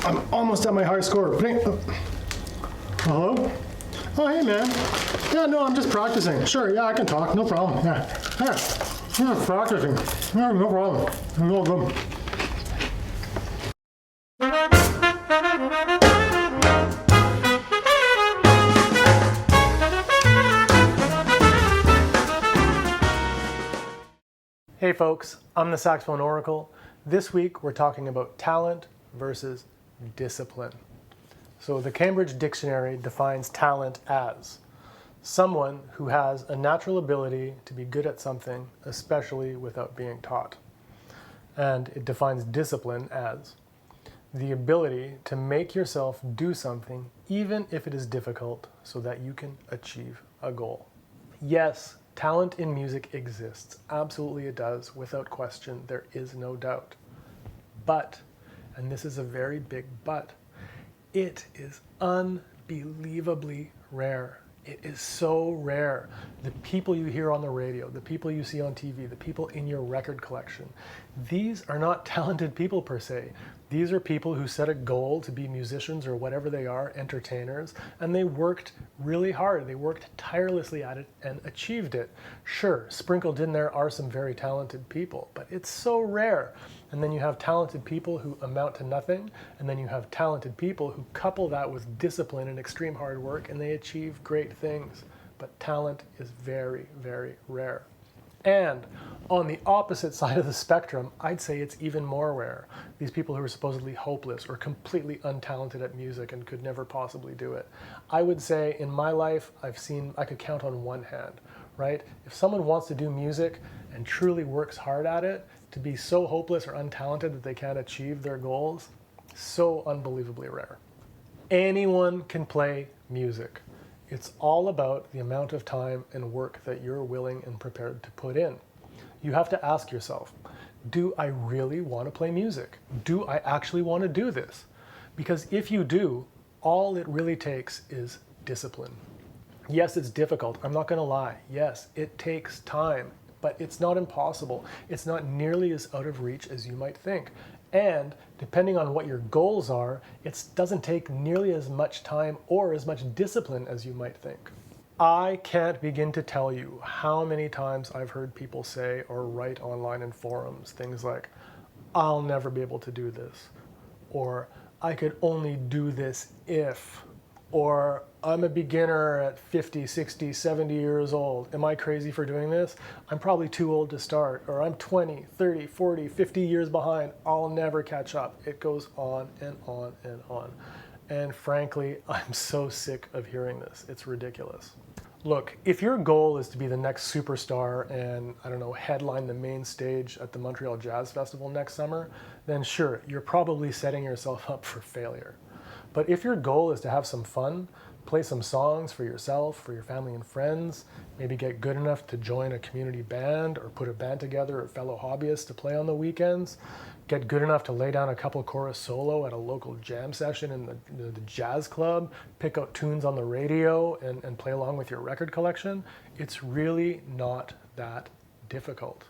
I'm almost at my high score. Hello? Oh, hey, man. Yeah, no, I'm just practicing. Sure, yeah, I can talk. No problem. Yeah, practicing. Yeah, no problem. No problem. Hey folks, I'm the Saxophone Oracle. This week we're talking about talent versus discipline. So the Cambridge Dictionary defines talent as someone who has a natural ability to be good at something, especially without being taught. And it defines discipline as the ability to make yourself do something even if it is difficult so that you can achieve a goal. Yes, talent in music exists. Absolutely it does. Without question, there is no doubt. But, and this is a very big but, it is unbelievably rare. It is so rare. The people you hear on the radio, the people you see on TV, the people in your record collection, these are not talented people per se. These are people who set a goal to be musicians or whatever they are, entertainers, and they worked really hard. They worked tirelessly at it and achieved it. Sure, sprinkled in there are some very talented people, but it's so rare. And then you have talented people who amount to nothing, and then you have talented people who couple that with discipline and extreme hard work, and they achieve great things. But talent is very, very rare. And on the opposite side of the spectrum, I'd say it's even more rare. These people who are supposedly hopeless or completely untalented at music and could never possibly do it. I would say in my life, I could count on one hand, right? If someone wants to do music and truly works hard at it, to be so hopeless or untalented that they can't achieve their goals, so unbelievably rare. Anyone can play music. It's all about the amount of time and work that you're willing and prepared to put in. You have to ask yourself, do I really want to play music? Do I actually want to do this? Because if you do, all it really takes is discipline. Yes, it's difficult. I'm not going to lie. Yes, it takes time, but it's not impossible. It's not nearly as out of reach as you might think. And depending on what your goals are, it doesn't take nearly as much time or as much discipline as you might think. I can't begin to tell you how many times I've heard people say or write online in forums things like, I'll never be able to do this, or I could only do this if, or I'm a beginner at 50, 60, 70 years old. Am I crazy for doing this? I'm probably too old to start. Or I'm 20, 30, 40, 50 years behind. I'll never catch up. It goes on and on and on. And frankly, I'm so sick of hearing this. It's ridiculous. Look, if your goal is to be the next superstar and, I don't know, headline the main stage at the Montreal Jazz Festival next summer, then sure, you're probably setting yourself up for failure. But if your goal is to have some fun, play some songs for yourself, for your family and friends, maybe get good enough to join a community band or put a band together or fellow hobbyists to play on the weekends, get good enough to lay down a couple chorus solo at a local jam session in the jazz club, pick out tunes on the radio and play along with your record collection, it's really not that difficult.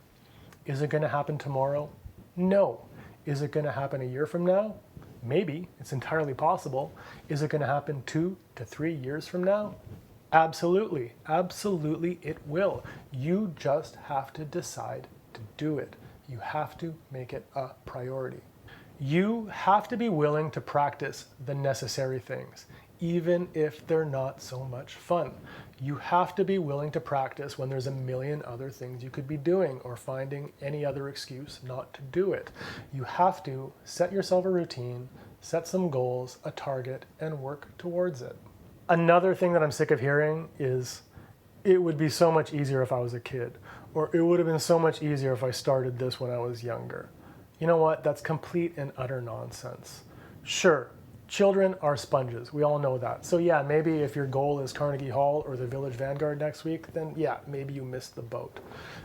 Is it going to happen tomorrow? No. Is it going to happen a year from now? Maybe. It's entirely possible. Is it going to happen 2 to 3 years from now? Absolutely. Absolutely it will. You just have to decide to do it. You have to make it a priority. You have to be willing to practice the necessary things, even if they're not so much fun. You have to be willing to practice when there's a million other things you could be doing or finding any other excuse not to do it. You have to set yourself a routine, set some goals, a target, and work towards it. Another thing that I'm sick of hearing is, it would be so much easier if I was a kid, or it would have been so much easier if I started this when I was younger. You know what? That's complete and utter nonsense. Sure, children are sponges. We all know that. So yeah, maybe if your goal is Carnegie Hall or the Village Vanguard next week, then yeah, maybe you missed the boat.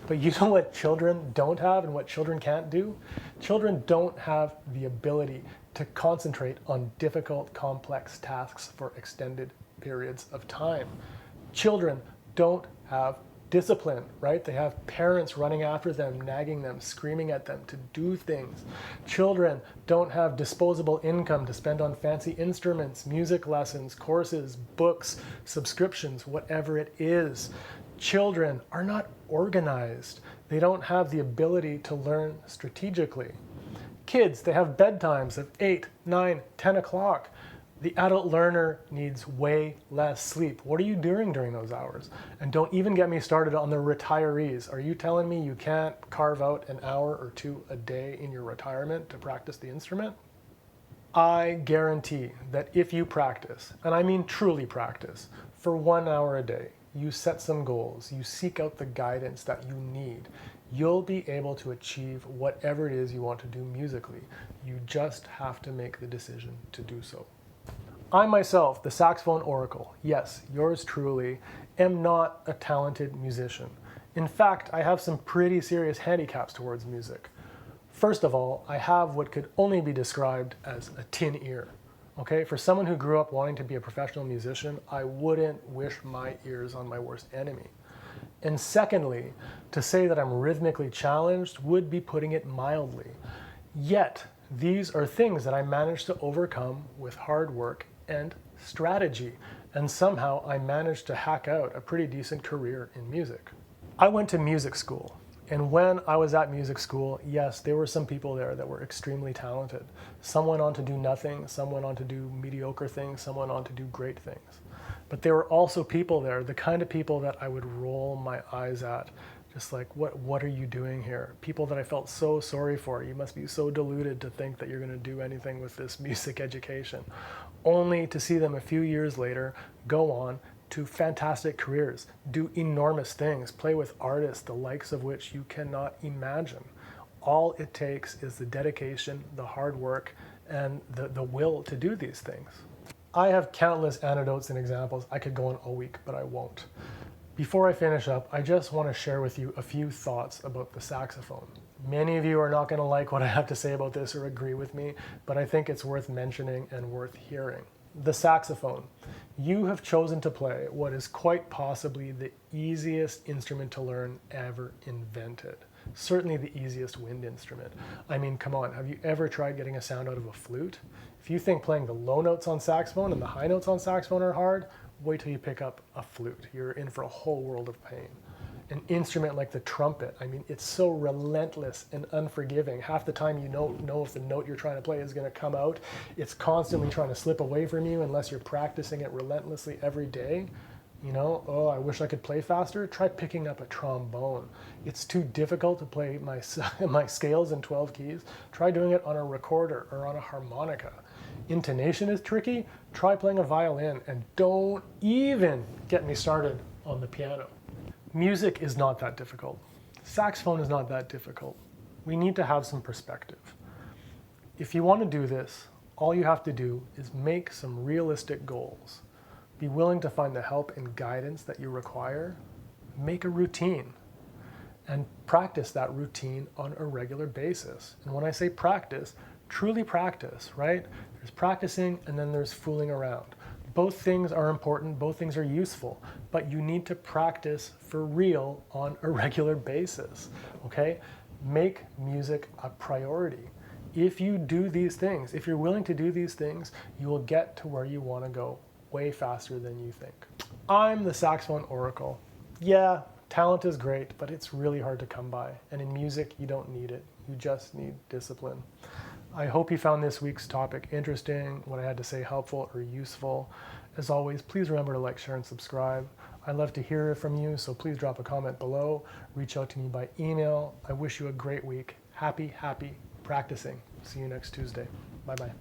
But you know what children don't have and what children can't do? Children don't have the ability to concentrate on difficult, complex tasks for extended periods of time. Children don't have discipline, right? They have parents running after them, nagging them, screaming at them to do things. Children don't have disposable income to spend on fancy instruments, music lessons, courses, books, subscriptions, whatever it is. Children are not organized. They don't have the ability to learn strategically. Kids, they have bedtimes of 8, 9, 10 o'clock. The adult learner needs way less sleep. What are you doing during those hours? And don't even get me started on the retirees. Are you telling me you can't carve out an hour or two a day in your retirement to practice the instrument? I guarantee that if you practice, and I mean truly practice, for 1 hour a day, you set some goals, you seek out the guidance that you need, you'll be able to achieve whatever it is you want to do musically. You just have to make the decision to do so. I myself, the saxophone oracle, yes, yours truly, am not a talented musician. In fact, I have some pretty serious handicaps towards music. First of all, I have what could only be described as a tin ear. Okay, for someone who grew up wanting to be a professional musician, I wouldn't wish my ears on my worst enemy. And secondly, to say that I'm rhythmically challenged would be putting it mildly. Yet, these are things that I managed to overcome with hard work and strategy, and somehow I managed to hack out a pretty decent career in music. I went to music school, and when I was at music school, yes, there were some people there that were extremely talented. Some went on to do nothing, some went on to do mediocre things, some went on to do great things. But there were also people there, the kind of people that I would roll my eyes at, just like, what are you doing here? People that I felt so sorry for. You must be so deluded to think that you're going to do anything with this music education. Only to see them a few years later go on to fantastic careers, do enormous things, play with artists the likes of which you cannot imagine. All it takes is the dedication, the hard work, and the will to do these things. I have countless anecdotes and examples. I could go on all week, but I won't. Before I finish up, I just want to share with you a few thoughts about the saxophone. Many of you are not going to like what I have to say about this or agree with me, but I think it's worth mentioning and worth hearing. The saxophone. You have chosen to play what is quite possibly the easiest instrument to learn ever invented. Certainly the easiest wind instrument. I mean, come on, have you ever tried getting a sound out of a flute? If you think playing the low notes on saxophone and the high notes on saxophone are hard, wait till you pick up a flute. You're in for a whole world of pain. An instrument like the trumpet, I mean, it's so relentless and unforgiving. Half the time you don't know if the note you're trying to play is going to come out. It's constantly trying to slip away from you unless you're practicing it relentlessly every day. You know, oh, I wish I could play faster. Try picking up a trombone. It's too difficult to play my scales in 12 keys. Try doing it on a recorder or on a harmonica. Intonation is tricky. Try playing a violin, and don't even get me started on the piano. Music is not that difficult. Saxophone is not that difficult. We need to have some perspective. If you want to do this, all you have to do is make some realistic goals. Be willing to find the help and guidance that you require. Make a routine and practice that routine on a regular basis. And when I say practice, truly practice, right? There's practicing and then there's fooling around. Both things are important, both things are useful, but you need to practice for real on a regular basis, okay? Make music a priority. If you do these things, if you're willing to do these things, you will get to where you want to go way faster than you think. I'm the saxophone oracle. Yeah, talent is great, but it's really hard to come by. And in music, you don't need it. You just need discipline. I hope you found this week's topic interesting, what I had to say helpful or useful. As always, please remember to like, share, and subscribe. I'd love to hear from you, so please drop a comment below. Reach out to me by email. I wish you a great week. Happy practicing. See you next Tuesday. Bye-bye.